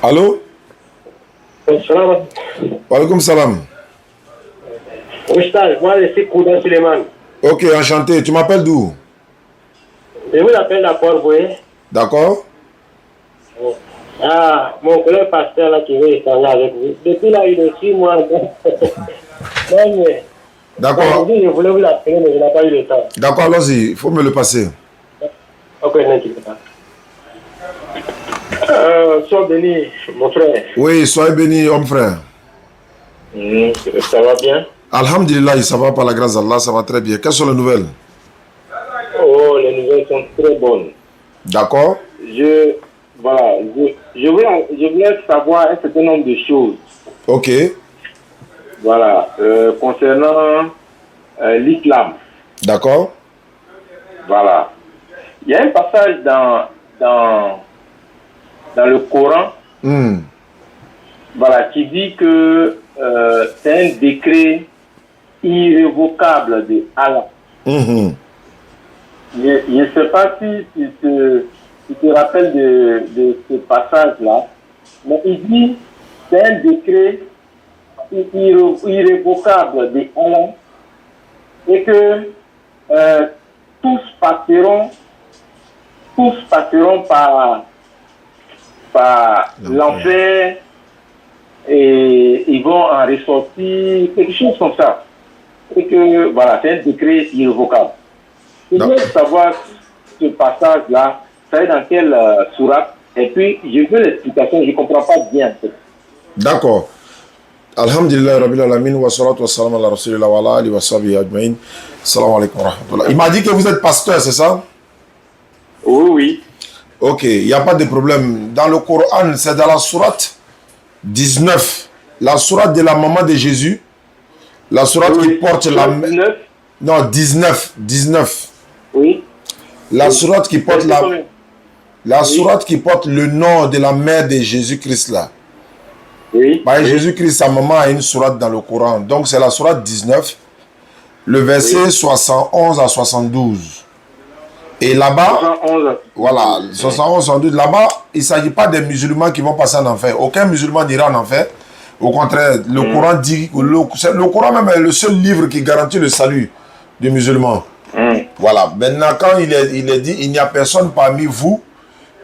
Allô? Salam. Walaikum salam. Oustaz, moi je suis Kouda Suleiman. Ok, enchanté. Tu m'appelles d'où? Je vous appelle d'abord, vous voyez. D'accord. Ah, mon collègue pasteur là qui veut échanger avec vous. Depuis là, il est 6 mois. D'accord. Je voulais vous appeler, mais je n'ai pas eu le temps. D'accord, allons-y. Il faut me le passer. Ok, n'inquiète pas. Sois béni, mon frère. Oui, soyez béni, homme frère. Ça va bien? Alhamdulillah, ça va par la grâce d'Allah, ça va très bien. Quelles sont les nouvelles? Oh, les nouvelles sont très bonnes. D'accord. Je voulais savoir un certain nombre de choses. Ok. Voilà, concernant l'islam. D'accord. Voilà. Il y a un passage dans le Coran, voilà, qui dit que c'est un décret irrévocable de Allah. Je ne sais pas si tu te rappelles de ce passage-là, mais il dit c'est un décret irrévocable de Allah et que tous passeront par l'enfer et ils vont en ressortir, quelque chose comme ça. Et que voilà, c'est un décret irrévocable. Je veux savoir ce passage-là, ça est dans quelle sourate, et puis je veux l'explication, je ne comprends pas bien. D'accord. Alhamdulillah, Rabbil Alamin, wa salatu wa salam ala rasulillah wa ala alihi wa sahbihi ajma'in. Salam alaikum wa rahmatullah. Il m'a dit que vous êtes pasteur, c'est ça? Oui, oui. Ok, il n'y a pas de problème. Dans le Coran, c'est dans la sourate 19, la sourate de la maman de Jésus, la sourate qui porte la... 19? Non, 19. Oui. La sourate qui porte la sourate qui porte le nom de la mère de Jésus-Christ là. Oui. Bah, Jésus-Christ, sa maman a une sourate dans le Coran. Donc c'est la sourate 19, le verset 71 à 72. Et là-bas, voilà, 71, 72, là-bas, il ne s'agit pas des musulmans qui vont passer en enfer. Aucun musulman n'ira en enfer. Au contraire, le Coran dit, le Coran même est le seul livre qui garantit le salut des musulmans. Voilà. Maintenant, quand il est dit, il n'y a personne parmi vous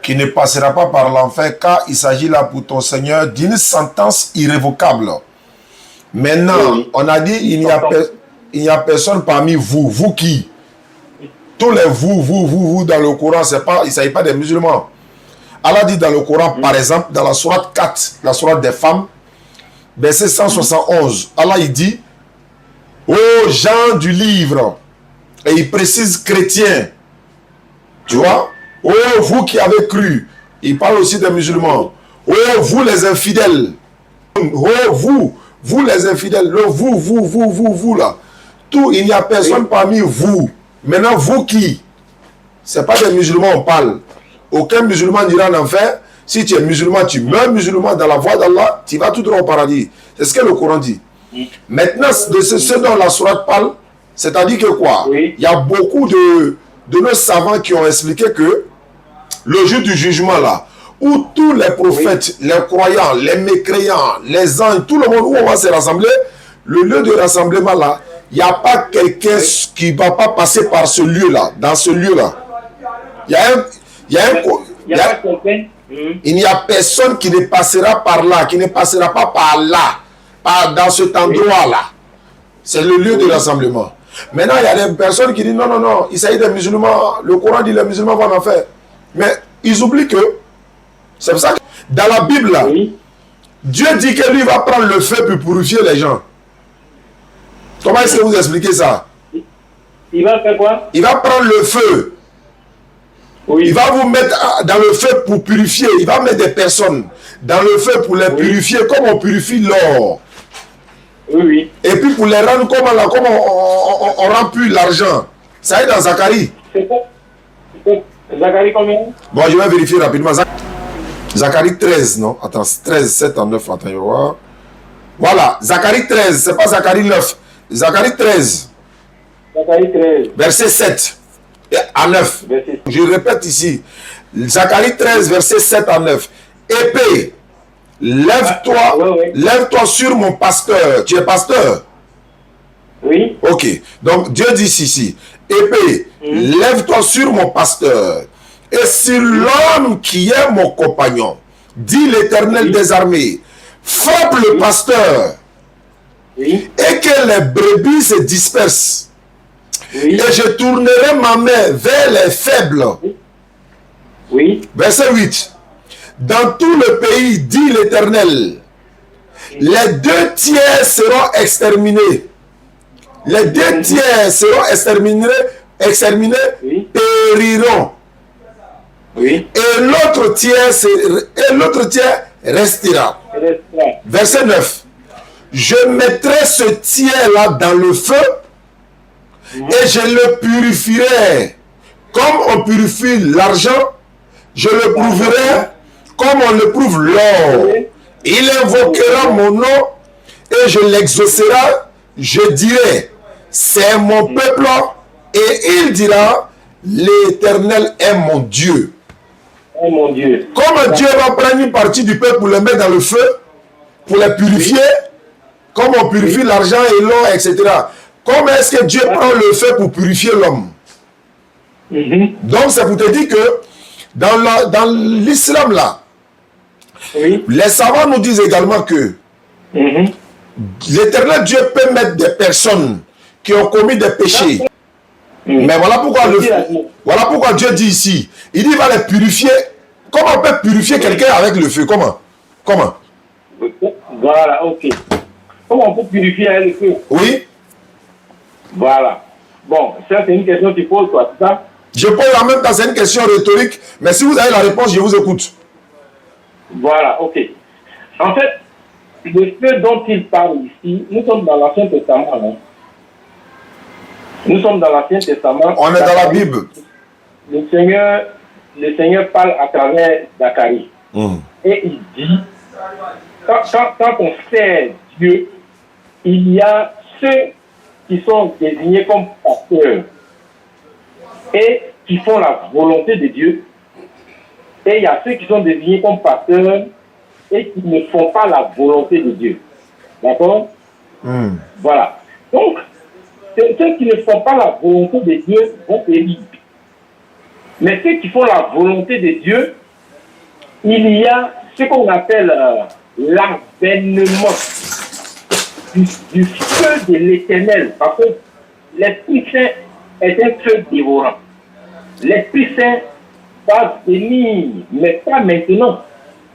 qui ne passera pas par l'enfer, car il s'agit là pour ton Seigneur d'une sentence irrévocable. Maintenant, on a dit, il n'y a personne parmi vous. Vous qui? Tous les vous dans le Coran, il ne s'agit pas des musulmans. Allah dit dans le Coran, par exemple, dans la sourate 4, la sourate des femmes, verset 171, Allah il dit, ô gens du livre, et il précise chrétiens, tu vois, ô vous qui avez cru, il parle aussi des musulmans, ô vous les infidèles, ô vous les infidèles, le vous là, tout, il n'y a personne parmi vous. Maintenant, vous qui? Ce n'est pas des musulmans, on parle. Aucun musulman n'ira en enfer. Si tu es musulman, tu meurs musulman dans la voie d'Allah, tu vas tout droit au paradis. C'est ce que le Coran dit. Maintenant, de ce dont la sourate parle, c'est-à-dire que quoi? Il y a beaucoup de nos savants qui ont expliqué que le jour du jugement là, où tous les prophètes, les croyants, les mécréants, les anges, tout le monde, où on va se rassembler, le lieu de rassemblement là, il n'y a pas quelqu'un qui ne va pas passer par ce lieu-là, dans ce lieu-là. Il n'y a personne qui ne passera par là, qui ne passera pas par là, dans cet endroit-là. C'est le lieu de rassemblement. Maintenant, il y a des personnes qui disent non, il s'agit des musulmans, le Coran dit les musulmans vont en faire. Mais ils oublient que, c'est pour ça que dans la Bible, là, Dieu dit que lui va prendre le feu pour purifier les gens. Comment est-ce que vous expliquez ça? Il va faire quoi? Il va prendre le feu. Il va vous mettre dans le feu pour purifier. Il va mettre des personnes dans le feu pour les purifier, comme on purifie l'or. Et puis pour les rendre comme on rend plus l'argent. Ça est dans Zacharie. C'est quoi? Zacharie combien? Bon, je vais vérifier rapidement. Zacharie 13, non? Attends, 13, 7 en 9. Attends, je vais voir. Voilà, Zacharie 13, c'est pas Zacharie 9. Zacharie 13. Zacharie 13. Verset 7 à 9. Je répète ici. Zacharie 13, verset 7 à 9. épée, lève-toi, lève-toi sur mon pasteur. Tu es pasteur? Oui. Ok. Donc, Dieu dit ici, épée, lève-toi sur mon pasteur et sur l'homme qui est mon compagnon. Dit l'Éternel des armées, frappe le pasteur et que les brebis se dispersent. Et je tournerai ma main vers les faibles. Verset 8. Dans tout le pays, dit l'Éternel, les 2 tiers seront exterminés. Les 2 tiers seront exterminés, périront. Et l'autre tiers restera. Verset 9. Je mettrai ce tiers-là dans le feu et je le purifierai. Comme on purifie l'argent, je le prouverai comme on le prouve l'or. Il invoquera mon nom et je l'exaucerai. Je dirai, c'est mon peuple, et il dira, l'Éternel est mon Dieu. Mon Dieu. Comme Dieu va prendre une partie du peuple pour le mettre dans le feu, pour les purifier, comme on purifie l'argent et l'or, etc. Comment est-ce que Dieu prend le feu pour purifier l'homme? Donc c'est pour te dire que dans l'islam là, les savants nous disent également que l'Éternel Dieu peut mettre des personnes qui ont commis des péchés. Mais voilà pourquoi Dieu dit ici, il dit il va les purifier. Comment on peut purifier quelqu'un avec le feu? Comment? Voilà, ok. Comment on peut purifier avec le feu? Oui. Voilà. Bon, ça c'est une question que tu poses, toi, c'est ça? Je pose en même temps, c'est une question rhétorique, mais si vous avez la réponse, je vous écoute. Voilà, ok. En fait, le feu dont il parle ici, nous sommes dans l'Ancien Testament. Hein? Nous sommes dans l'Ancien Testament. On est dans la Bible. Le Seigneur parle à travers Zacharie. Et il dit, quand on sert Dieu, il y a ceux qui sont désignés comme pasteurs et qui font la volonté de Dieu. Et il y a ceux qui sont désignés comme pasteurs et qui ne font pas la volonté de Dieu. D'accord? Voilà. Donc, ceux qui ne font pas la volonté de Dieu vont périr. Mais ceux qui font la volonté de Dieu, il y a ce qu'on appelle l'avènement du feu de l'Éternel. Parce que l'Esprit Saint est un feu dévorant. L'Esprit Saint va venir, mais pas maintenant.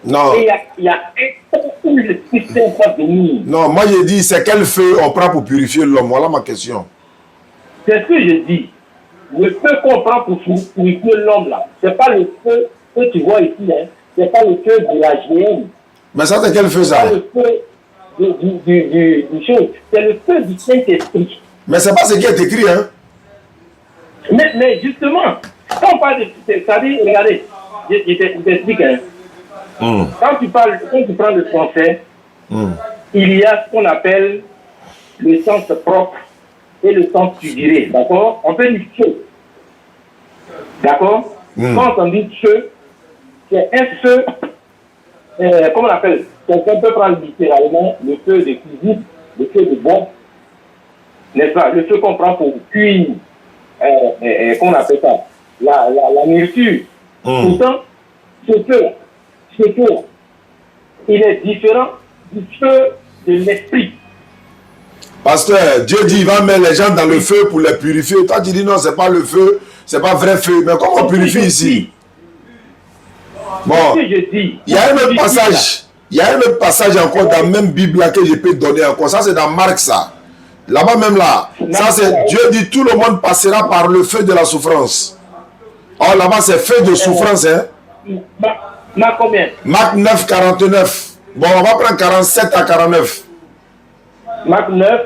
Non. Et il y a un temps où l'Esprit Saint va venir. Non, moi je dis, c'est quel feu on prend pour purifier l'homme? Voilà ma question. C'est ce que je dis. Le feu qu'on prend pour purifier l'homme là, c'est pas le feu que tu vois ici, hein. C'est pas le feu de la GM. Mais ça, c'est quel feu ça? C'est pas le feu du chose. C'est le feu du Saint-Esprit. Mais c'est pas ce qui est écrit, hein? Mais justement, quand on parle de... C'est-à-dire, regardez, je t'explique, hein. Quand tu prends le français, il y a ce qu'on appelle le sens propre et le sens figuré, d'accord? On peut dire feu, d'accord? Quand on dit feu, c'est un feu, comment on appelle? Quelqu'un peut prendre littéralement le feu de cuisine, le feu de bois, n'est-ce pas? Le feu qu'on prend pour cuire, comment on appelle ça? La nourriture. Pourtant, ce feu, il est différent du feu de l'esprit. Pasteur, Dieu dit il va mettre les gens dans le feu pour les purifier. Toi tu dis non, c'est pas le feu, c'est pas vrai feu. Mais comment on purifie ici? Bon, il y a un autre passage. Il y a un autre passage encore dans la même Bible là que je peux donner encore. Ça c'est dans Marc ça. Là-bas même là. Ça c'est Dieu dit tout le monde passera par le feu de la souffrance. Oh là-bas c'est feu de souffrance hein. Marc combien? Marc 9, 49. Bon, on va prendre 47 à 49. Marc 9.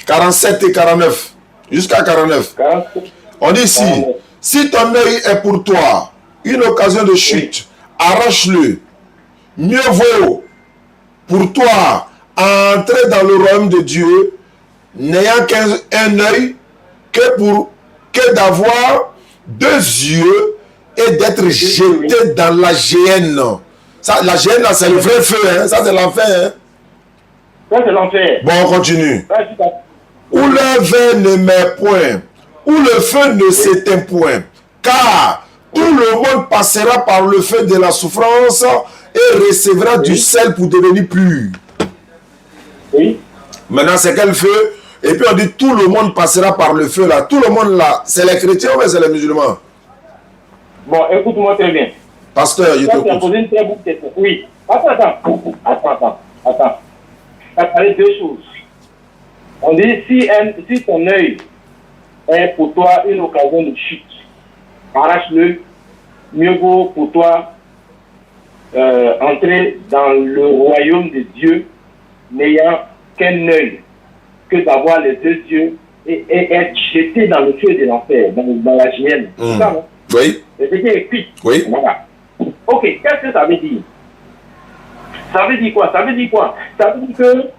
47 et 49. Jusqu'à 49. 47. On dit ici, si ton œil est pour toi une occasion de chute, arrache-le. Mieux vaut pour toi entrer dans le royaume de Dieu n'ayant qu'un œil que d'avoir 2 yeux et d'être jeté dans la géhenne. Ça, la géhenne, là, c'est le vrai feu, hein. Ça, c'est l'enfer, hein. Ça, c'est l'enfer. Bon, on continue. Où le vin ne met point, où le feu ne s'éteint point, car tout le monde passera par le feu de la souffrance et recevra du sel pour devenir pur. Oui. Maintenant, c'est quel feu? Et puis on dit tout le monde passera par le feu là. Tout le monde là, c'est les chrétiens ou c'est les musulmans? Bon, écoute-moi très bien. Pasteur, je te écoute. Posé une très bonne question. Oui. Attends. Ça paraît deux choses. On dit si ton œil est pour toi une occasion de chute, arrache-le. Mieux vaut pour toi entrer dans le royaume de Dieu n'ayant qu'un œil que d'avoir les deux yeux et être jeté dans le feu de l'enfer, dans la géhenne. C'est ça, non? Oui. C'est ce qui est écrit. Oui. Voilà. Ok, qu'est-ce que ça veut dire? Ça veut dire quoi? Ça veut dire que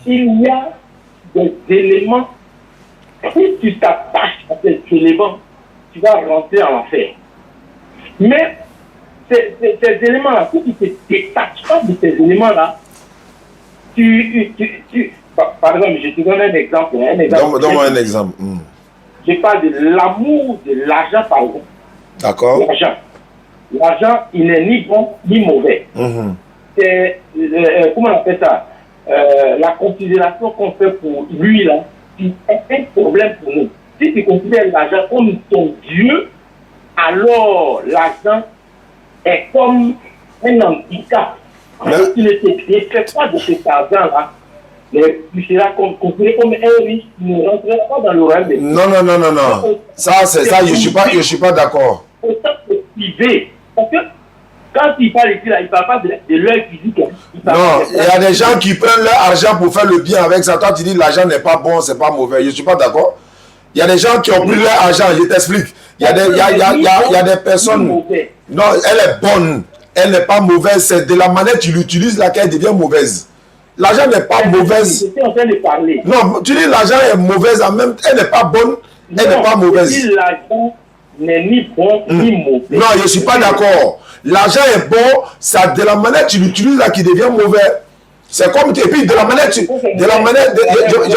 il y a des éléments. Si tu t'attaches à ces éléments, tu vas rentrer en enfer. Mais ces éléments-là, si tu ne te détaches pas de ces éléments-là, par exemple, je te donne un exemple. Donne-moi un exemple. Je parle de l'amour de l'argent, par exemple. D'accord. L'argent, il n'est ni bon ni mauvais. C'est, comment on appelle ça? La considération qu'on fait pour lui, là, c'est un problème pour nous. Si tu considères l'argent comme ton Dieu, alors l'argent est comme un handicap. Si tu ne te fais pas de cet argent-là, tu seras considéré comme un riche, tu ne rentreras pas dans le royaume de Dieu. Non. Ça, je suis pas d'accord. Autant que privé. Parce que quand il parle ici, là, il ne parle pas de l'œil physique. Non, il y a des gens qui prennent leur argent pour faire le bien avec ça. Toi, tu dis l'argent n'est pas bon, c'est pas mauvais. Je ne suis pas d'accord. Il y a des gens qui ont pris leur argent, je t'explique. Il y a des personnes. Non, elle est bonne. Elle n'est pas mauvaise. C'est de la manière que tu l'utilises là qu'elle devient mauvaise. L'argent n'est pas mauvaise. J'étais en train de parler. Non, tu dis l'argent est mauvaise, en même elle n'est pas bonne, elle n'est pas mauvaise. Je dis l'argent n'est ni bon ni mauvais. Non, je ne suis pas d'accord. L'argent est bon, c'est de la manière que tu l'utilises là qui devient mauvais. C'est comme, et puis de la manière, je vais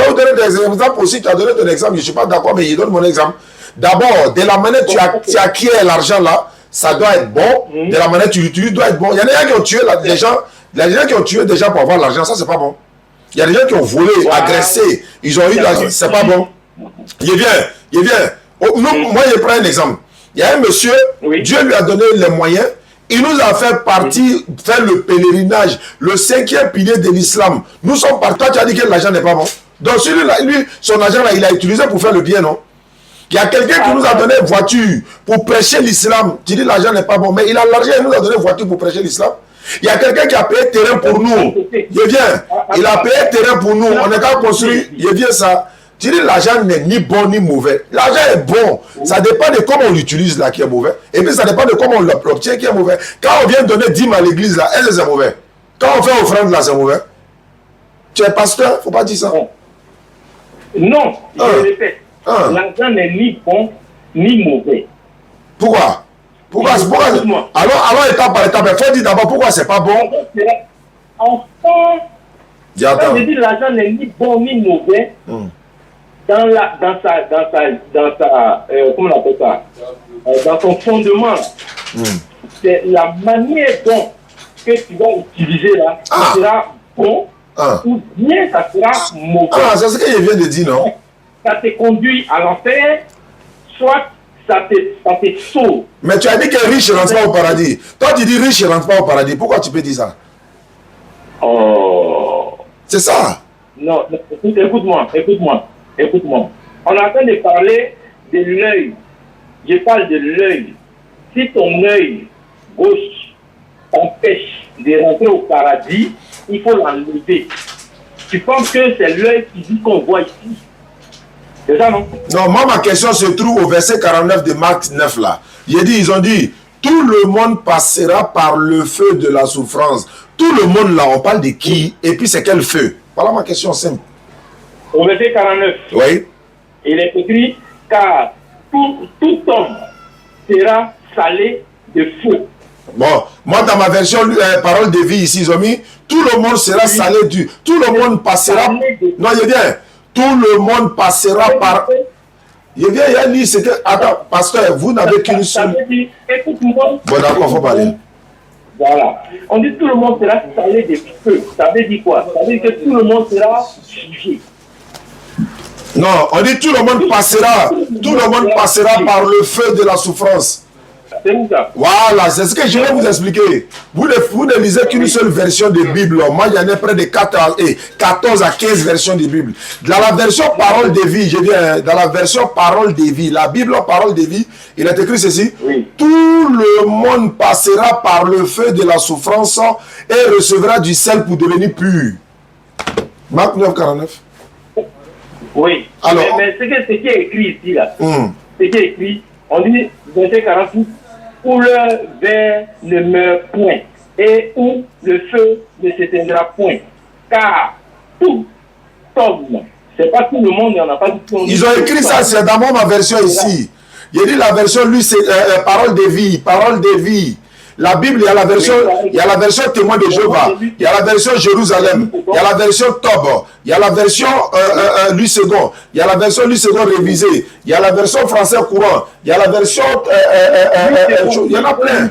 vous donner des exemples aussi, tu as donné ton exemple, je ne suis pas d'accord, mais je donne mon exemple. D'abord, de la manière que tu acquiers l'argent là, ça doit être bon, de la manière que tu l'utilises doit être bon. Il y en a qui ont tué des gens, il y a des gens qui ont tué des gens pour avoir l'argent, ça c'est pas bon. Il y a des gens qui ont volé, agressé, ils ont eu l'argent, c'est pas bon. Il vient. Oh, moi je prends un exemple. Il y a un monsieur, Dieu lui a donné les moyens. Il nous a fait partir, faire le pèlerinage, le 5e pilier de l'islam. Nous sommes partis. Toi, tu as dit que l'argent n'est pas bon. Donc, lui, son argent, là, il a utilisé pour faire le bien, non? Il y a quelqu'un qui nous a donné une voiture pour prêcher l'islam. Tu dis l'argent n'est pas bon, mais il a l'argent, il nous a donné une voiture pour prêcher l'islam. Il y a quelqu'un qui a payé terrain pour nous. Il vient. Il a payé terrain pour nous. On est qu'à construire. Il vient ça. Tu dis l'argent n'est ni bon ni mauvais. L'argent est bon. Ça dépend de comment on l'utilise là qui est mauvais. Et puis ça dépend de comment on l'obtient qui est mauvais. Quand on vient donner 10 à l'église là, elle c'est mauvais. Quand on fait offrande là, c'est mauvais. Tu es pasteur, faut pas dire ça. Non, je le répète. L'argent n'est ni bon ni mauvais. Pourquoi? Alors étape par étape, il faut dire d'abord pourquoi c'est pas bon. Enfin, quand je dis l'argent n'est ni bon ni mauvais, dans comment on appelle ça, dans son fondement, c'est la manière dont que tu vas utiliser là, ça sera bon, ou bien ça sera mauvais. C'est ce que je viens de dire, non? Ça te conduit à l'enfer, soit ça te sauve. Mais tu as dit que riche ne rentre pas au paradis. Toi, tu dis riche ne rentre pas au paradis. Pourquoi tu peux dire ça? C'est ça. Non, écoute-moi. On est en train de parler de l'œil. Je parle de l'œil. Si ton œil gauche t'empêche de rentrer au paradis, il faut l'enlever. Tu penses que c'est l'œil qui dit qu'on voit ici? C'est ça, non? Non, moi, ma question se trouve au verset 49 de Marc 9, là. Ils ont dit, tout le monde passera par le feu de la souffrance. Tout le monde, là, on parle de qui? Et puis, c'est quel feu? Voilà ma question simple. Au verset 49, oui. Il est écrit, car tout homme sera salé de feu. Bon, moi dans ma version parole de vie ici, ils ont mis tout le monde sera salé du. Tout le monde passera. Non, il bien. Tout le monde passera par. Il vient, il a dit, c'est que. Attends, pasteur, vous n'avez qu'une seule. Écoute-moi. Bon, d'accord, faut parler. Voilà. On dit tout le monde sera salé de feu. Ça veut dire quoi? Ça veut dire que tout le monde sera jugé. Non, on dit tout le monde passera. Tout le monde passera par le feu de la souffrance. C'est où ça? Voilà, c'est ce que je vais vous expliquer. Vous ne lisez qu'une seule version de Bible. Moi, il y en a près de 14 à 15 versions de Bible. Dans la version parole de vie, je dis, dans la version parole de vie, la Bible parole de vie, il est écrit ceci. Oui. Tout le monde passera par le feu de la souffrance et recevra du sel pour devenir pur. Marc 9, 49. Oui. Alors, mais ce qui est écrit ici, là, ce qui est écrit, on dit, verset 48, où le verre ne meurt point et où le feu ne s'éteindra point. Car tout homme, c'est pas tout le monde, il n'y en a pas du tout. Ils ont écrit ça, c'est dans ma version ici. Il dit la version, lui, c'est parole de vie, parole de vie. La Bible, il y a la version témoin de Jéhovah, il y a la version Jérusalem, il y a la version Tob, il y a la version Louis II, il y a la version Louis II révisée, il y a la version français courant, il y a la version il y en a plein.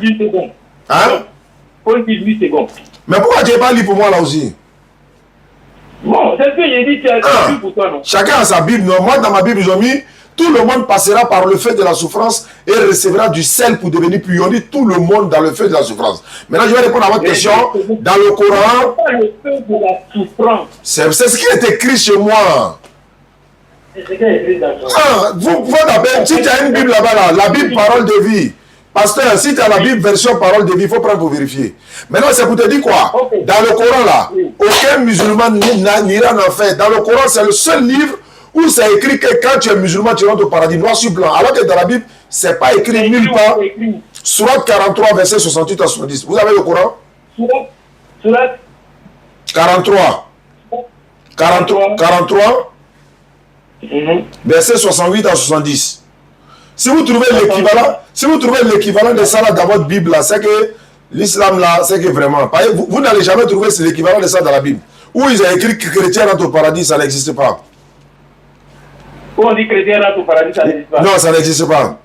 Hein? Paul dit 8 secondes. Mais pourquoi tu n'as pas lu pour moi là aussi? Bon, c'est ce que j'ai dit, tu as lu pour toi, non? Chacun a sa Bible, non? Moi dans ma Bible, ils ont mis tout le monde passera par le feu de la souffrance et recevra du sel pour devenir pur. On dit tout le monde dans le feu de la souffrance. Maintenant, je vais répondre à votre question. Dans le Coran, le feu de la souffrance. C'est ce qui est écrit chez moi. C'est ce qui est écrit dans le vous d'abord, si tu as une Bible là-bas, là, la Bible parole de vie. Pasteur, si tu as la Bible version parole de vie, il faut prendre pour vérifier. Maintenant, c'est pour te dire quoi? Dans le Coran, là, aucun musulman n'ira en enfer. Dans le Coran, c'est le seul livre où c'est écrit que quand tu es musulman, tu rentres au paradis, noir sur blanc. Alors que dans la Bible, c'est pas écrit nulle part. Sourate 43, verset 68 à 70. Vous avez le Coran? Sourate 43. 43, verset 68 à 70. Si vous trouvez l'équivalent de ça là dans votre Bible, c'est que l'islam là, c'est que vraiment, vous n'allez jamais trouver l'équivalent de ça dans la Bible. Où ils ont écrit que chrétien rentre au paradis, ça n'existe pas. On dit chrétien rentre au paradis, ça n'existe pas. Non, ça n'existe pas.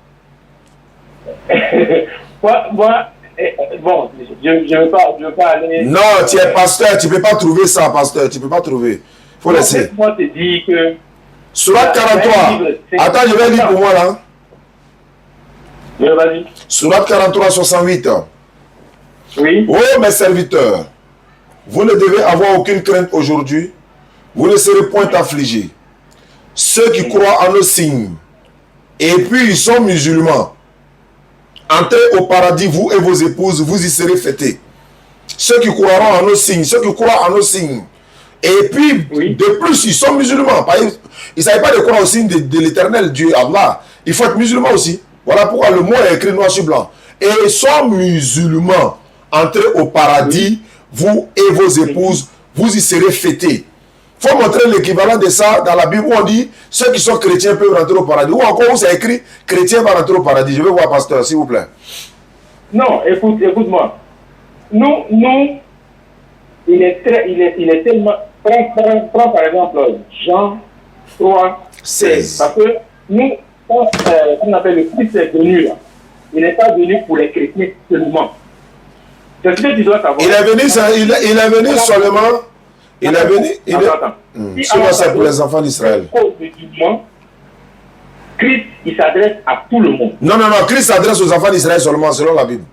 Moi, bon, je ne veux pas aller. Non, tu es pasteur, tu ne peux pas trouver ça, pasteur, tu ne peux pas trouver. Il faut laisser. Moi, te dis que. Sourate 43. Attends, je vais lire pour moi là. Vas-y. Sourate 43, 68. Oui. Oh, mes serviteurs, vous ne devez avoir aucune crainte aujourd'hui. Vous ne serez point affligés. Ceux qui croient en nos signes, et puis ils sont musulmans, entrez au paradis, vous et vos épouses, vous y serez fêtés. Ceux qui croiront en nos signes, ceux qui croient en nos signes, et puis de plus, ils sont musulmans. Ils ne savaient pas de croire au signe de l'éternel Dieu, Allah. Il faut être musulman aussi. Voilà pourquoi le mot est écrit noir sur blanc. Et ils sont musulmans, entrez au paradis, vous et vos épouses, vous y serez fêtés. Il faut montrer l'équivalent de ça dans la Bible où on dit ceux qui sont chrétiens peuvent rentrer au paradis. Ou encore où c'est écrit chrétien va rentrer au paradis. Je veux voir, pasteur, s'il vous plaît. Non, écoute-moi. Nous, il est tellement. Prends par exemple Jean 3, 16. Parce que nous, on appelle le Christ est venu là. Il n'est pas venu pour les chrétiens seulement. C'est ce que tu dois savoir. Il est venu seulement. Il est venu. Seulement c'est pour les enfants d'Israël. Christ, il s'adresse à tout le monde. Non, Christ s'adresse aux enfants d'Israël seulement, selon la Bible.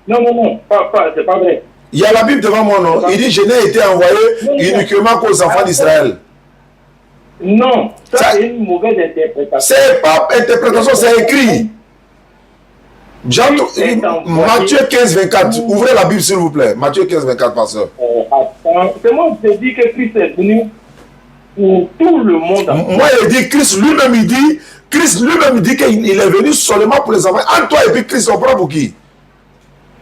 Non, c'est pas vrai. Il y a la Bible devant moi, non? Il dit, je n'ai été envoyé uniquement qu'aux enfants d'Israël. Non, ça c'est une mauvaise interprétation. C'est pas interprétation, c'est écrit. Matthieu 15, 24. Ouvrez la Bible, s'il vous plaît. Matthieu 15, 24, pasteur. C'est moi qui te dis que Christ est venu pour tout le monde. Moi, il dit, Christ lui-même, il dit qu'il est venu seulement pour les enfants. Entre toi et puis Christ, on prend pour qui?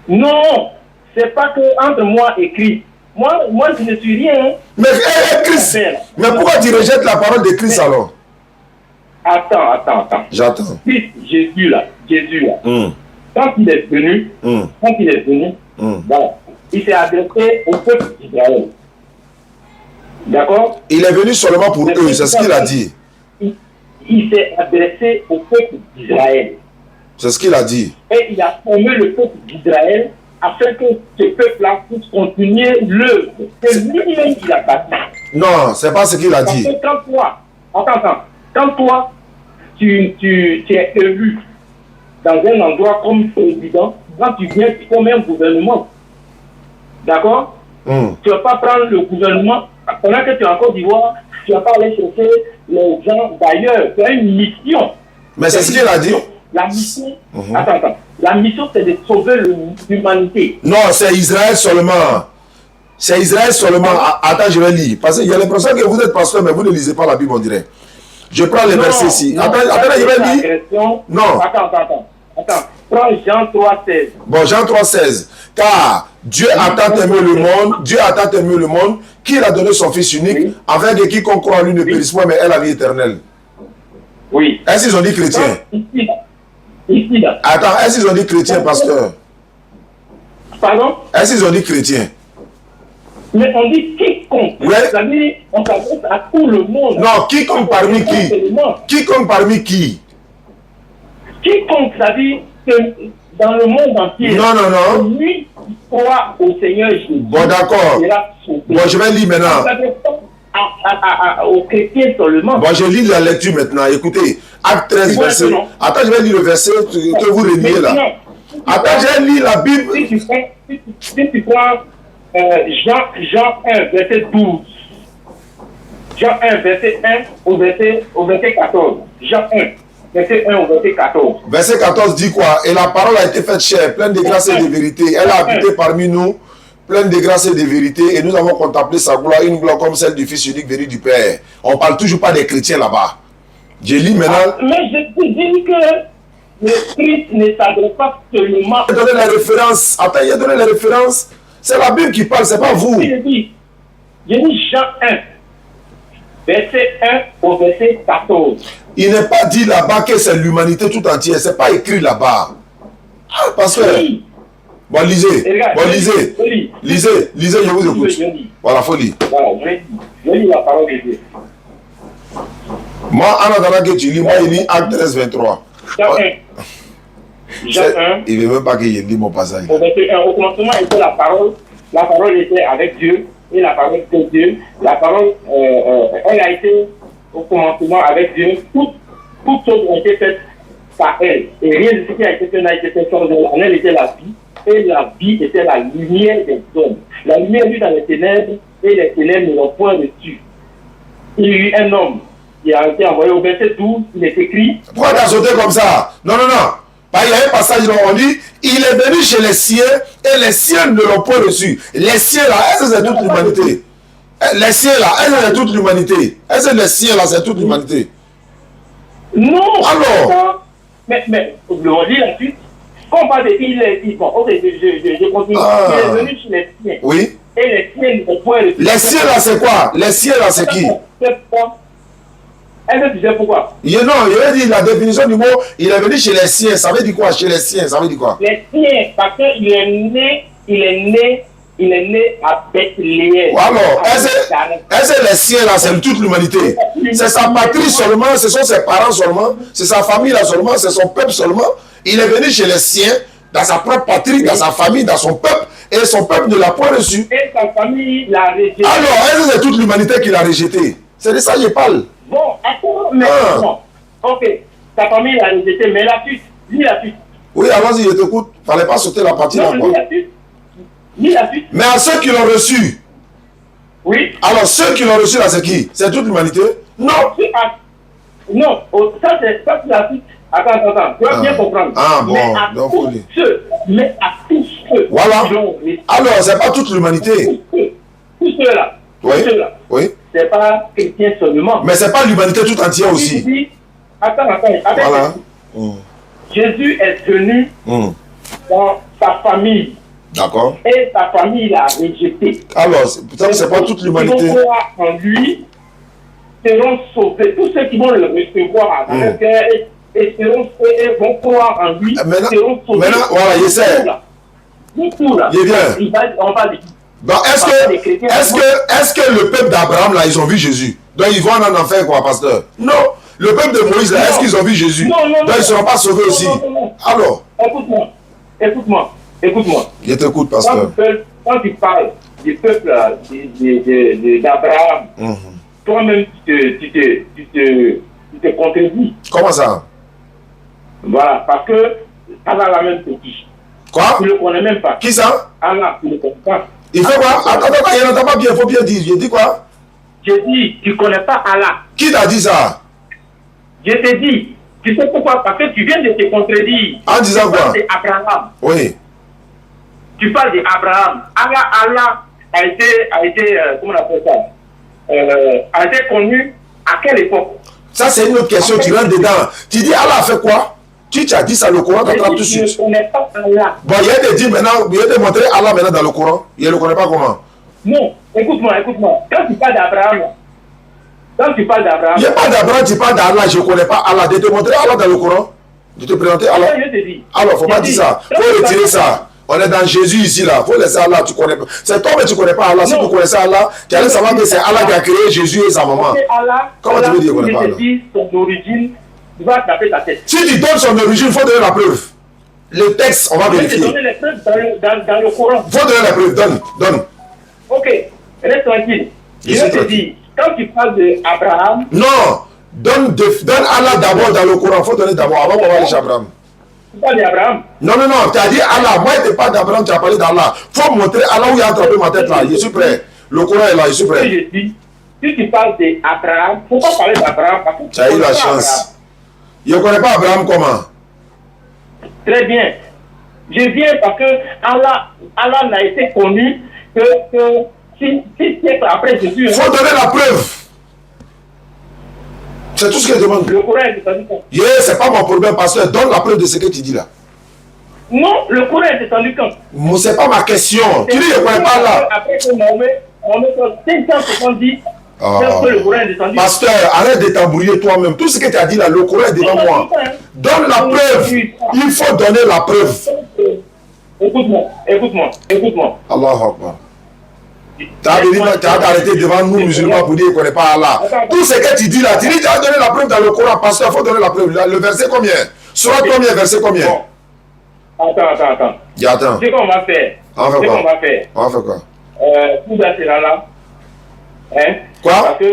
Non, c'est pas que entre moi et Christ. Moi, je ne suis rien. Mais Christ, mais pourquoi tu rejettes la parole de Christ alors? Attends. J'attends. Christ, Jésus là. quand il est venu, voilà, il s'est adressé au peuple d'Israël. D'accord? Il est venu seulement pour eux, c'est ce qu'il a dit. Il s'est adressé au peuple d'Israël. C'est ce qu'il a dit. Et il a formé le peuple d'Israël afin que ce peuple-là puisse continuer l'œuvre que lui-même il a bâti. Non, c'est pas ce qu'il a dit. Quand toi, tu es élu dans un endroit comme président, quand tu viens, tu formes un gouvernement. D'accord? Tu ne vas pas prendre le gouvernement, pendant que tu es en Côte d'Ivoire, tu ne vas pas aller chercher les gens d'ailleurs. Tu as une mission. Mais c'est ce qu'il a dit. La mission, la mission, c'est de sauver l'humanité. Non, c'est Israël seulement. C'est Israël seulement. Attends, je vais lire. Parce qu'il y a l'impression que vous êtes pasteur, mais vous ne lisez pas la Bible, on dirait. Je prends les versets ici. Attends, je vais lire. Non. Attends. Prends Jean 3,16. Bon, Jean 3,16. Car Dieu a tant aimé le monde, qu'il a donné son Fils unique, afin que quiconque croit en lui ne périsse pas, mais ait la vie éternelle. Oui. Est-ce qu'ils ont dit chrétien? Ici, là. Attends, est-ce qu'ils ont dit chrétien, pasteur? Pardon? Est-ce qu'ils ont dit chrétien? Mais on dit quiconque. Ouais. C'est-à-dire, on s'adresse à tout le monde. Non, quiconque parmi qui? Quiconque parmi qui? Quiconque, c'est-à-dire que dans le monde entier. Non. Lui qui croit au Seigneur Jésus. Bon, d'accord. Bon, je vais lire maintenant. Aux chrétiens seulement. Bon, je lis la lecture maintenant. Écoutez, Acte 13, verset. Attends, je vais lire le verset que vous reliez là. Attends, je vais lire la Bible. Si tu prends Jean 1, verset 12. Jean 1, verset 1 au verset 14. Jean 1, verset 1 au verset 14. Verset 14 dit quoi? Et la parole a été faite chair, pleine de grâce et de vérité. Elle a habité parmi nous, pleine de grâce et de vérité. Et nous avons contemplé sa gloire, une gloire comme celle du Fils unique venu du Père. On ne parle toujours pas des chrétiens là-bas. Je lis maintenant. Mais je te dis que le Christ ne s'adresse pas seulement. Il a donné la référence. Attends, il a donné la référence. C'est la Bible qui parle, c'est pas vous. Je dis Jean 1, verset 1 au verset 14. Il n'est pas dit là-bas que c'est l'humanité tout entière. C'est pas écrit là-bas. Ah, parce que... Oui. Bon, lisez. Regarde, Bon, lisez. Lisez, je vous écoute. Voilà, faut lire. Voilà, je lis la parole de Dieu. Moi, en attendant que tu lis, moi, il lit Acte 13, 23. Jean 1. Jean 1. Il ne veut même pas que je lis mon passage. Au verset 1, au commencement était la parole. La parole était avec Dieu. Et la parole était Dieu. La parole, elle a été au commencement avec Dieu. Toutes choses ont été faites par elle. Et rien de ce qui a été fait n'a été fait sans elle. En elle était la vie. Et la vie était la lumière des hommes. La lumière vit dans les ténèbres. Et les ténèbres ne l'ont point reçue. Il y a eu un homme qui a été envoyé au verset 12. Il est écrit. Pourquoi tu as sauté comme ça? Non. Il y a un passage où on dit, il est venu chez les siens et les siens ne l'ont point reçu. Les siens là, est-ce que c'est toute l'humanité? Les siens là, est-ce que c'est toute l'humanité? Est-ce que les siens là, c'est toute l'humanité? Non. Alors? Mais on dit la suite. Quand on parle de il est dit, bon, ok, je continue. Il est venu chez les siens. Oui. Et les siens ne l'ont point reçu. Les siens là, c'est quoi? Les siens là, c'est qui? Est-ce que tu sais pourquoi? Non, il veut dire la définition du mot, il est venu chez les siens. Ça veut dire quoi? Chez les siens, ça veut dire quoi? Les siens, parce qu'il est né à Bethléem. Alors, est-ce que les siens là, c'est toute l'humanité? C'est sa patrie seulement, ce sont ses parents seulement, c'est sa famille là seulement, c'est son peuple seulement. Il est venu chez les siens, dans sa propre patrie, dans sa famille, dans son peuple, et son peuple ne l'a point reçu. Et sa famille l'a rejeté. Alors, est-ce que c'est toute l'humanité qui l'a rejeté? C'est de ça que je parle. Bon, attends, mais bon. Ok, sa famille l'a rejeté, mais la suite, lis la suite. Oui, allons-y, je t'écoute. Il ne fallait pas sauter la partie là, quoi. Lis la suite. Mais à ceux qui l'ont reçu. Oui. Alors, ceux qui l'ont reçu là, c'est qui? C'est toute l'humanité? Non. Non, ça c'est la suite. Attends, tu vas bien comprendre. Ah bon, mais à donc tous ceux, mais à tous ceux. Voilà. Alors, c'est pas toute l'humanité. Tous ceux-là. Oui. Oui. C'est pas chrétien seulement. Mais c'est pas l'humanité tout entière aussi. Dis, attends. Voilà. Jésus est venu dans sa famille. D'accord. Et sa famille l'a rejeté. Alors, peut-être c'est pas toute l'humanité. Ceux qui vont croire en lui seront sauvés. Tous ceux qui vont le recevoir dans leur cœur et vont croire en lui. Maintenant, voilà, je sais. On va dire. Bon, est-ce que le peuple d'Abraham, là, ils ont vu Jésus? Donc, ils vont en enfer, quoi, pasteur? Non. Le peuple de Moïse, là, est-ce qu'ils ont vu Jésus? Non. Donc, ils ne seront pas sauvés aussi. Non. Alors? Écoute-moi. Je t'écoute, pasteur. Quand tu parles du peuple d'Abraham, toi-même, tu te contredis. Comment ça? Voilà, parce que Allah l'a même petit. Quoi? Tu ne le connais même pas. Qui ça? Allah, tu ne le connais pas. Il fait quoi? Attends, il n'entend pas bien, il faut bien dire. J'ai dit quoi? Je dis, tu ne connais pas Allah. Qui t'a dit ça? Je te dis, tu sais pourquoi? Parce que tu viens de te contredire. En disant quoi? Tu parles d'Abraham. Oui. Tu parles d'Abraham. Allah a été comment on appelle ça? A été connu à quelle époque? Ça, c'est une autre question, tu rentres dedans. Tu dis, Allah a fait quoi? Tu as dit ça, le Coran t'attrape tout de suite. Je ne connais pas Allah. Bon, il y a de dire maintenant, il y a de montrer Allah maintenant dans le Coran. Il ne le connaît pas comment? Non, écoute-moi. Quand tu parles d'Abraham, il n'y a pas d'Abraham, tu parles d'Allah, je ne connais pas Allah. De te montrer Allah dans le Coran, de te présenter Allah. Je te dis. Alors, il ne faut pas dire ça. Il faut retirer ça. On est dans Jésus ici, là. Il faut laisser Allah, tu connais pas. C'est toi, mais tu ne connais pas Allah. Si tu connaissais Allah, tu allais savoir que c'est Allah qui a créé Jésus et sa maman. Comment tu veux dire qu'on ne connaît pas Allah? Son origine, tu vas taper ta tête. Si tu donnes son origine, il faut donner la preuve. Le texte, on va vérifier. Je vais te donner les preuves dans le Coran. Il faut donner la preuve. Donne. Ok, reste tranquille. Je vais te dire, quand tu parles d'Abraham... Non, donne Allah d'abord dans le Coran. Il faut donner d'abord, avant qu'on va aller chez Abraham. Tu parles d'Abraham? Non, tu as dit Allah. Moi, je ne parle pas d'Abraham, tu as parlé d'Allah. Il faut montrer Allah où il a attrapé ma tête là. Je suis prêt. Le Coran est là, je suis prêt. Si tu parles d'Abraham, il ne faut pas parler d'Abraham parce que tu as eu la chance. Je ne connais pas Abraham comment? Très bien. Je viens parce que Allah n'a été connu que 6 siècles après Jésus. Il faut donner la preuve. C'est tout ce que je demande. Le Coran est descendu quand? C'est pas mon problème, pasteur. Donne la preuve de ce que tu dis là. Non, le Coran est descendu quand? C'est pas ma question. Tu dis je ne connais pas là. Après que Mohamed, 570, le Coran est descendu. Pasteur, arrête de t'embrouiller toi-même. Tout ce que tu as dit là, le Coran est devant moi. Donne la preuve. Il faut donner la preuve. Écoute-moi. Allahu Akbar. Tu as arrêté devant nous musulmans pour dire qu'il ne connaît pas Allah. Tout ce que tu dis là, tu dis que tu as donné la preuve dans le Coran, pasteur, il faut donner la preuve. Le verset combien? Sourate combien, verset combien? Attends. Attends. C'est qu'on va faire. On va faire quoi? Tout ça c'est là. Hein? Quoi? Parce que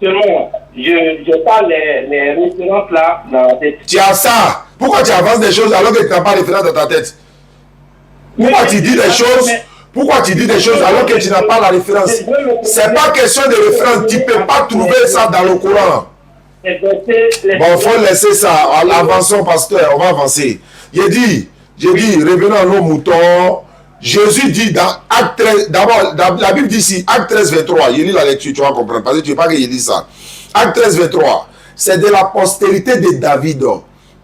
seulement, je parle les références là dans la tête. Tu as ça. Pourquoi tu avances des choses alors que tu n'as pas de référence dans ta tête? Pourquoi tu dis des choses? Pourquoi tu dis des choses alors que tu n'as pas la référence? C'est pas question de référence. Tu ne peux pas trouver ça dans le Coran. Bon, il faut laisser ça. Avançons, pasteur. On va avancer. J'ai dit, revenons à nos moutons. Jésus dit dans Acte 13, d'abord, la Bible dit ici, Acte 13, 23. Je lis la lecture, tu vas comprendre. Parce que tu ne veux pas qu'il dise ça. Acte 13, 23. C'est de la postérité de David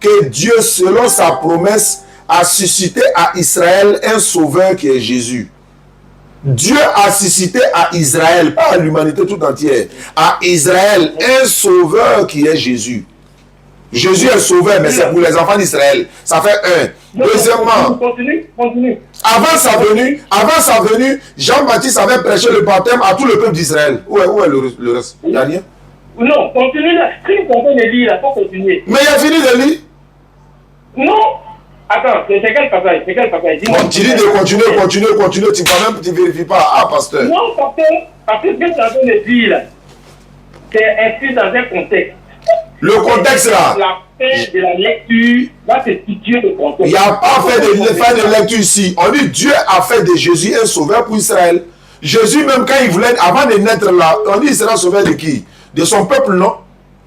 que Dieu, selon sa promesse, a suscité à Israël un sauveur qui est Jésus. Dieu a suscité à Israël, pas à l'humanité tout entière, à Israël un sauveur qui est Jésus. Jésus est sauveur, mais c'est pour les enfants d'Israël. Ça fait un. Deuxièmement, continue. Avant sa venue, Jean-Baptiste avait prêché le baptême à tout le peuple d'Israël. Où est le reste? Il n'y a rien? Non, continue là. Si tu continues de lire, il faut continuer. Mais il a fini de lire? Non. Attends, c'est quel passage? Bon, tu dis de continuer, tu ne vérifies pas. Ah, pasteur. Non, parce que ce que tu es en train de dire là, c'est inscrit dans un contexte. Le contexte là. La fin de la lecture va se situer le contexte. Il n'y a pas fait de lecture ici. On dit Dieu a fait de Jésus un sauveur pour Israël. Jésus, même quand il voulait, avant de naître là, on dit il sera sauveur de qui? De son peuple, non?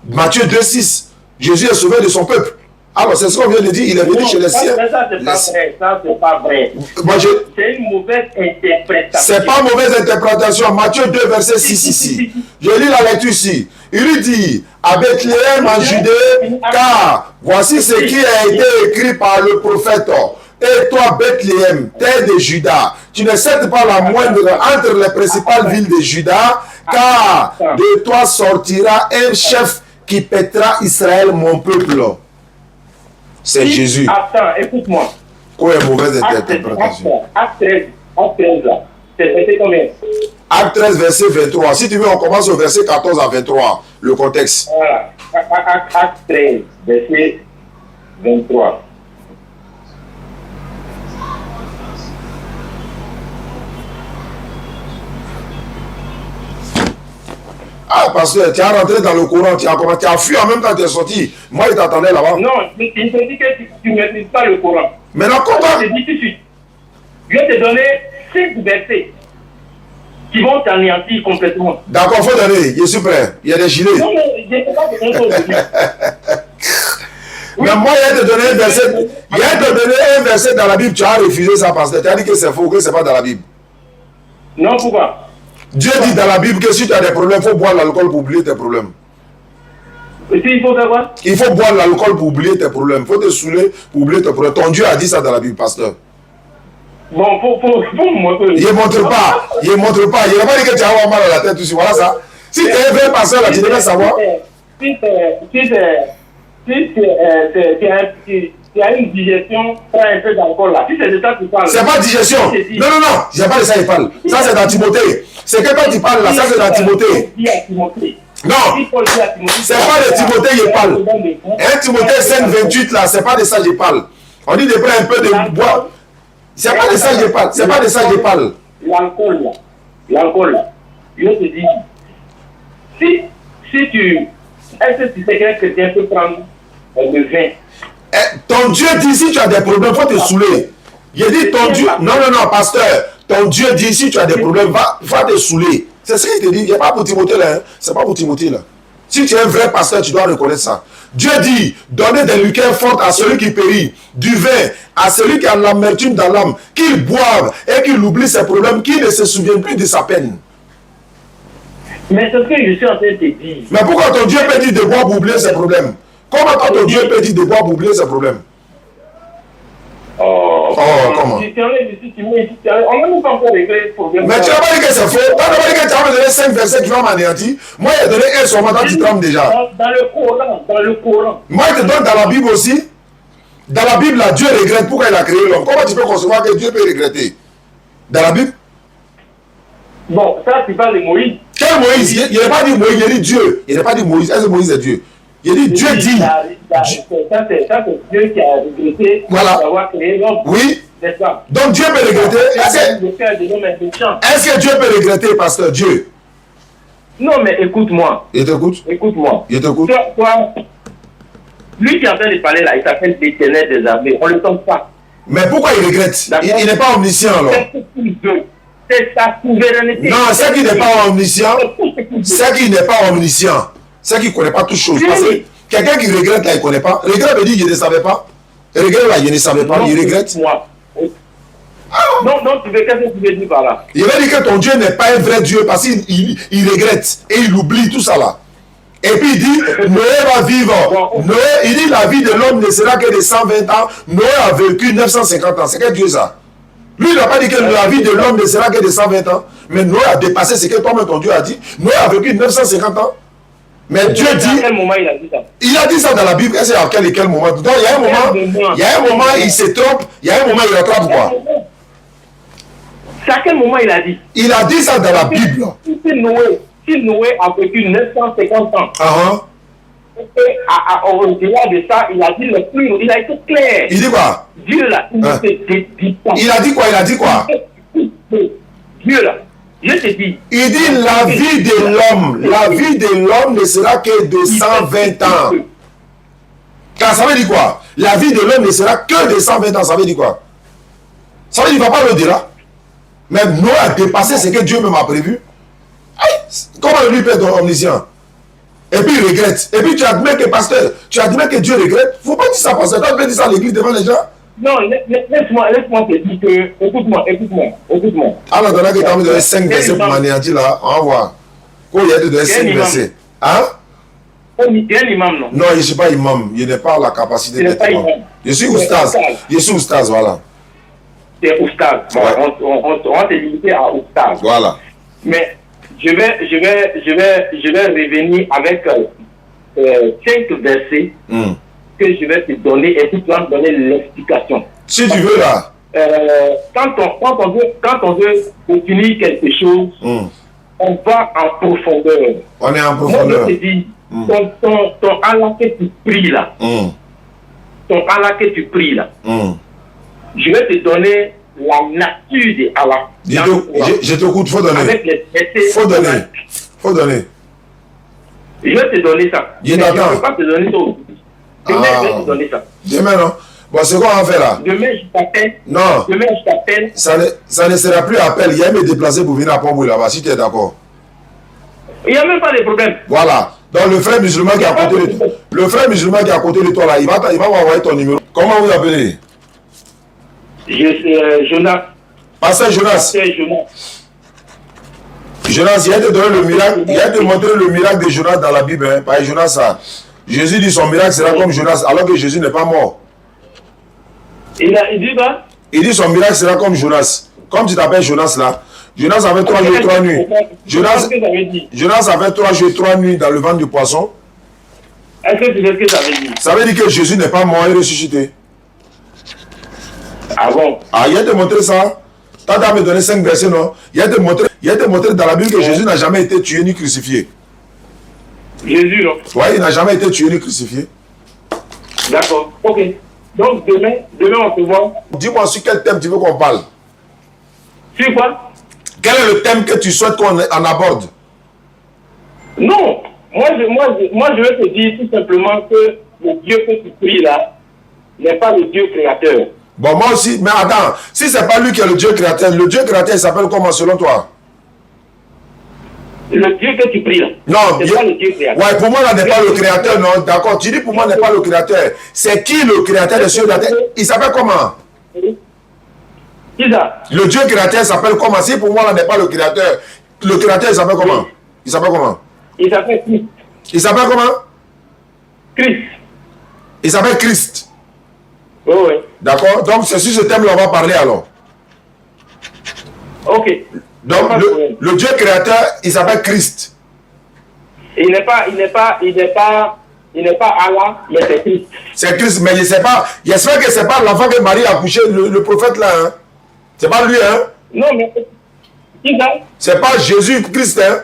Matthieu 2, 6. Jésus est sauveur de son peuple. Alors, c'est ce qu'on vient de dire, il est venu chez les siens. Ça, c'est pas vrai. C'est une mauvaise interprétation. C'est pas mauvaise interprétation. Matthieu 2, verset 6 ici. Je lis la lecture ici. Il lui dit, à Bethléem en Judée, car voici ce qui a été écrit par le prophète. Et toi, Bethléem, terre de Juda, tu ne cèdes pas la moindre entre les principales villes de Juda, car de toi sortira un chef qui pètera Israël, mon peuple. C'est Jésus. Attends, écoute-moi. Quoi est mauvaise interprétation? Acte 13 là. C'est verset combien? Acte 13, verset 23. Si tu veux, on commence au verset 14 à 23. Le contexte. Voilà. Acte 13, verset 23. Ah, pasteur, tu es rentré dans le courant, tu as fui en même temps que tu es sorti. Moi, il t'attendait là-bas. Non, il te dit que tu ne maîtrises pas le courant. Maintenant, comment? Je te dis tout de suite. Je vais te donner 5 versets qui vont t'anéantir complètement. D'accord, il faut donner. Je suis prêt. Il y a des gilets. Non, mais je ne sais pas ce qu'on peut dire. Mais moi, il y a de donner un verset. Il y a de donner un verset dans la Bible. Tu as refusé ça parce que tu as dit que c'est faux, que ce n'est pas dans la Bible. Non, pourquoi? Dieu dit dans la Bible que si tu as des problèmes, il faut boire l'alcool pour oublier tes problèmes. Et puis, il faut faire quoi? Il faut boire l'alcool pour oublier tes problèmes. Il faut te saouler pour oublier tes problèmes. Ton Dieu a dit ça dans la Bible, pasteur. Bon, faut me montrer. Il ne montre pas. Il ne montre pas. Il n'a pas dit que tu as avoir mal à la tête aussi. Voilà ça. Si tu es un vrai pasteur, là, tu devrais savoir. Si tu as une digestion, prends un peu d'alcool là. Si c'est de ça que tu parles. C'est pas digestion. Non, non, non. Il n'y a pas de ça, il parle. Ça, c'est dans Timothée. C'est que quand tu parles là, ça, c'est dans Timothée. Non. C'est pas de Timothée, il parle. 1 Timothée 5, 28 là, c'est pas de ça, je parle. On dit de prendre un peu de bois. C'est pas de ça, je parle. C'est pas de ça, je parle. L'alcool là. Je te dis. Si tu. Est-ce que tu sais qu'un chrétien peut prendre le vin? Ton Dieu dit si tu as des problèmes, il faut te saouler. Il dit ton Dieu. Non, non, non, pasteur. Ton Dieu dit si tu as des problèmes, va te saouler. C'est ce qu'il te dit. Il n'y a pas pour Timothée là. Hein? C'est pas pour Timothée là. Si tu es un vrai pasteur, tu dois reconnaître ça. Dieu dit, donnez des liqueurs fortes à celui qui périt, du vin à celui qui a l'amertume dans l'âme, qu'il boive et qu'il oublie ses problèmes, qu'il ne se souvienne plus de sa peine. Mais c'est ce que je suis en train de te dire. Mais pourquoi ton Dieu peut dire de boire pour oublier ses problèmes? Comment ton Dieu peut dire de boire pour oublier ses problèmes? Comment? On n'a même pas encore réglé le problème. Mais tu n'as pas dit que c'est faux. Tu n'as pas dit que tu as donné 5 versets qui vont m'anéantir. Moi, il a donné un sur moi, tu trembles déjà. Dans le Coran. Moi, il te donne dans la Bible aussi. Dans la Bible, là, Dieu regrette pourquoi il a créé l'homme. Comment tu peux concevoir que Dieu peut regretter? Dans la Bible? Bon, ça, tu parles de Moïse. Quel Moïse? Il n'a pas dit Moïse, il a dit Dieu. Il n'a pas dit Moïse. Est-ce que Moïse est Dieu? Il a dit Dieu dit. Ça, c'est Dieu qui a regretté d'avoir créé l'homme. Oui. C'est ça. Donc Dieu peut regretter. Est-ce que Dieu peut regretter, pasteur Dieu? Non, mais écoute-moi. Il t'écoute. Écoute-moi. Il t'écoute. Toi, lui qui est en train de parler là, il s'appelle l'Éternel des armées. On ne le tombe pas. Mais pourquoi il regrette? Il n'est pas omniscient alors. C'est sa souveraineté. Non, c'est qu'il n'est pas omniscient. C'est qu'il n'est pas omniscient. C'est qu'il ne connaît pas toutes choses. Parce que quelqu'un qui regrette là, il ne connaît pas. Regrette veut dire qu'il ne savait pas. Regrette là, il ne savait pas. Il regrette. Non, qu'est-ce que tu veux dire par là? Il veut dire que ton Dieu n'est pas un vrai Dieu parce qu'il regrette et il oublie tout ça là. Et puis il dit, Noé va vivre. Noé, il dit la vie de l'homme ne sera que de 120 ans. Noé a vécu 950 ans. C'est quel Dieu ça? Lui, il n'a pas dit que la vie de l'homme ne sera que de 120 ans. Mais Noé a dépassé ce que toi-même ton Dieu a dit. Noé a vécu 950 ans. Mais Dieu dit... À quel moment il a dit ça? Il a dit ça dans la Bible. Est-ce à quel moment? Donc il y a un moment, il se trompe. Il y a un moment, il rattrape quoi? C'est à quel moment il a dit? Il a dit ça dans la Bible. Si Noé a vécu 950 ans, et au-delà de ça, il a dit le plus, il a été clair. Il dit quoi? Dieu là, il ne se dit pas. Il a dit quoi? Il a dit quoi? Dieu là, je te dis. Il dit la vie de l'homme ne sera que de 120 ans. Car ça veut dire quoi? La vie de l'homme ne sera que de 120 ans. Ça veut dire quoi? Ça veut dire qu'il ne va pas au-delà. Mais Noé a dépassé ce que Dieu même a prévu. Comment lui peut être omniscient? Et puis il regrette. Et puis tu admets que pasteur, tu admets que Dieu regrette. Il ne faut pas dire ça, pasteur. Tu peux dire ça à l'église devant les gens. Non, laisse-moi te dire que. Écoute-moi. Alors, on a que tu as donné 5 versets pour m'anéantir là. On va voir. Quand il y a donné 5 versets. Hein? Tu es un imam, non? Non, je ne suis pas imam. Je n'ai pas la capacité d'être imam. Je suis oustaz. Je suis oustaz, voilà. C'est oustaz. On va te limiter à oustaz. Voilà. Mais je vais revenir avec 5 versets que je vais te donner et puis tu vas me donner l'explication. Si tu veux là. Quand on veut définir quelque chose, on va en profondeur. On est en profondeur. Moi, je te dis, ton Allah que tu pries là, ton Allah que tu pries là, je vais te donner la nature de Allah. Je t'écoute, faut donner. Avec les versets. Faut donner. Je vais te donner ça. Je ne peux pas te donner ça aujourd'hui. Demain, je vais te donner ça. Demain, non? Bon, c'est quoi on fait là? Demain, je t'appelle. Non. Demain, je t'appelle. Ça ne sera plus appel. Il y a me déplacer pour venir à Pont-Bouy là-bas, si tu es d'accord. Il n'y a même pas de problème. Voilà. Donc le frère musulman qui est à côté de toi, là, il va m'envoyer ton numéro. Comment vous appelez? Jonas. Pasteur Jonas. Jonas, il y a de donner le miracle, il y a de montrer le miracle de Jonas dans la Bible. Hein. Par Jonas, ça. Jésus dit son miracle sera comme Jonas, alors que Jésus n'est pas mort. Il dit quoi? Il dit son miracle sera comme Jonas. Comme tu t'appelles Jonas là. Jonas avait 3 jours et 3 nuits. Jonas avait 3 jours et 3 nuits dans le ventre du poisson. Est-ce que tu sais ce que ça veut dire? Ça veut dire que Jésus n'est pas mort et ressuscité. Ah bon? Ah, il y a de montrer ça. T'as me donné 5 versets, non? Il y a de montrer dans la Bible que Jésus n'a jamais été tué ni crucifié. Jésus, non? Oui, il n'a jamais été tué ni crucifié. D'accord. Ok. Donc demain on se voit. Dis-moi sur quel thème tu veux qu'on parle. Sur quoi? Quel est le thème que tu souhaites qu'on en aborde? Non. Moi, je vais te dire tout simplement que le Dieu que tu pries là n'est pas le Dieu créateur. Bon, moi aussi, mais attends, si c'est pas lui qui est le Dieu créateur il s'appelle comment selon toi? Le Dieu que tu pries là. Non, c'est pas le Dieu créateur. Ouais, pour moi, là, n'est pas le créateur, non, d'accord. Tu dis pour moi, n'est pas le créateur. C'est qui le créateur des cieux et de la terre? Il s'appelle comment? Qui ça? Le Dieu créateur s'appelle comment? Si pour moi, là, n'est pas le créateur il s'appelle comment? Il s'appelle comment? Il s'appelle Christ. Il s'appelle comment? Christ. Il s'appelle Christ. Oui, oui. D'accord? Donc, c'est sur ce thème-là on va parler alors. Ok. Donc, le Dieu créateur, il s'appelle Christ. Il n'est pas Allah, mais c'est Christ. C'est Christ, mais je sais pas. J'espère que c'est pas l'enfant que Marie a accouché, le prophète là. Hein? C'est pas lui, hein? Non, mais qui ça? C'est pas Jésus-Christ, hein?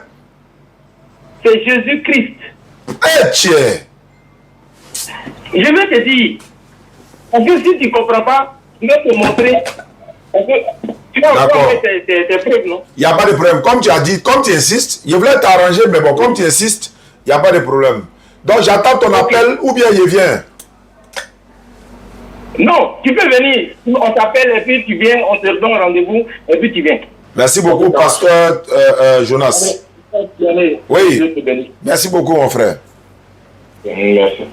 C'est Jésus-Christ. Eh, tiens! Je vais te dire. Parce que si tu ne comprends pas, je vais te montrer. Parce que tu vas voir tes preuves, non? Il n'y a pas de problème. Comme tu as dit, comme tu insistes, je voulais t'arranger, mais bon, comme tu insistes, il n'y a pas de problème. Donc j'attends ton appel ou bien je viens. Non, tu peux venir. On t'appelle et puis tu viens, on te donne rendez-vous et puis tu viens. Merci beaucoup, pasteur Jonas. Oui. Merci beaucoup, mon frère. Merci.